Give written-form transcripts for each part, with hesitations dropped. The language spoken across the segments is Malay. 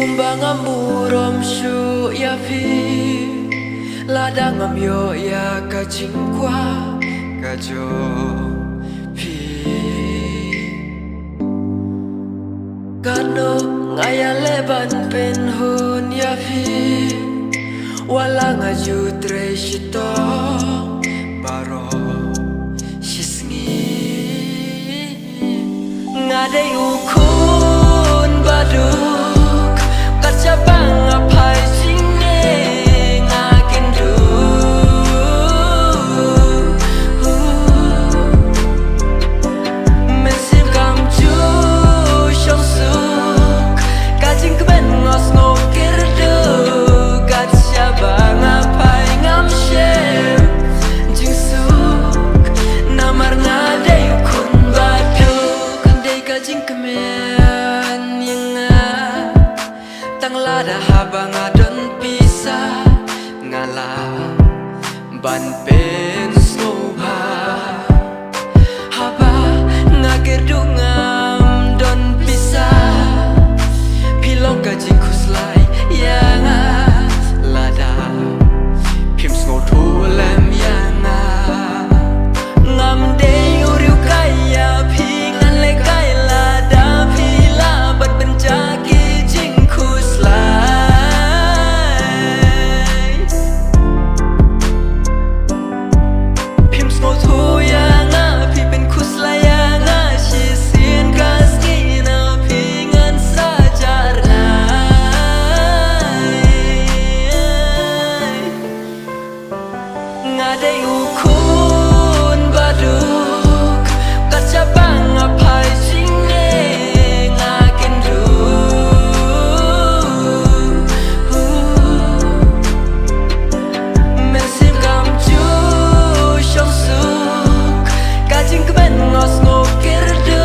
Kumbang amburom shu ya pi ladang am yo ya ka jingkwa ka jo pi kano ngaya leban pen hun ya pi wala nga ju tre shito baro shisngi ngade ukun baduk kaca bang apai jingne ngakendu mesim kam ju shong suk kajing keben ngos ngokirdu kaca bang apai ngam shem jing suk namar ngade ukun baduk andai kajing kemen tang lada habang adon pisa ngala ban pen snowba haba ngakir dungam don pisa pilok gaji kuslai yang lada pim snow tulem yang ngam dey uriu kaya pingan le kai lada pila bat benjaki ngade ukun baduk kaca bang apai jingne ngakendu mesim kam ju shong suk kajing keben ngos ngokirdu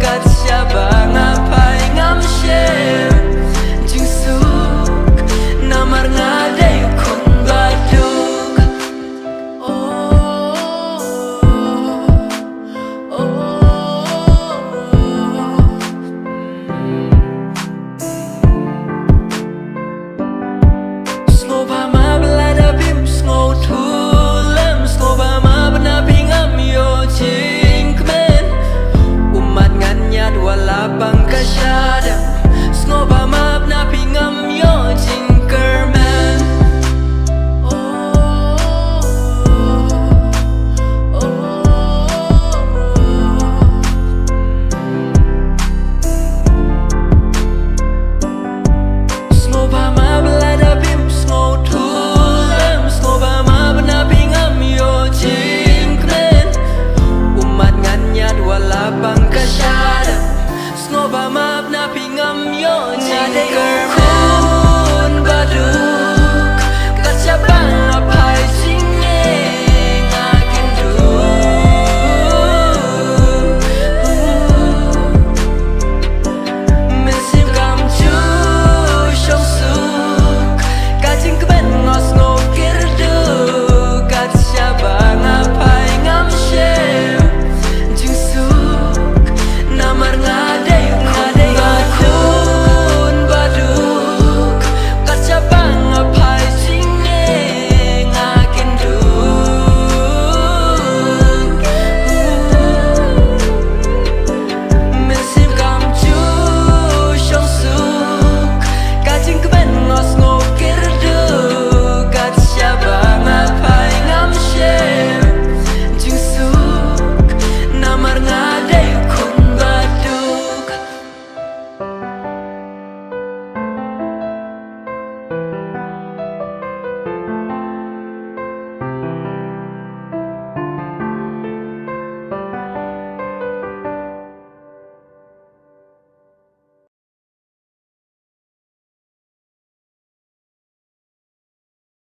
kaca bang apai ngam shem jing suk namar ngade ukun baduk Bang kasyada, snoba map na pingam yo nyade.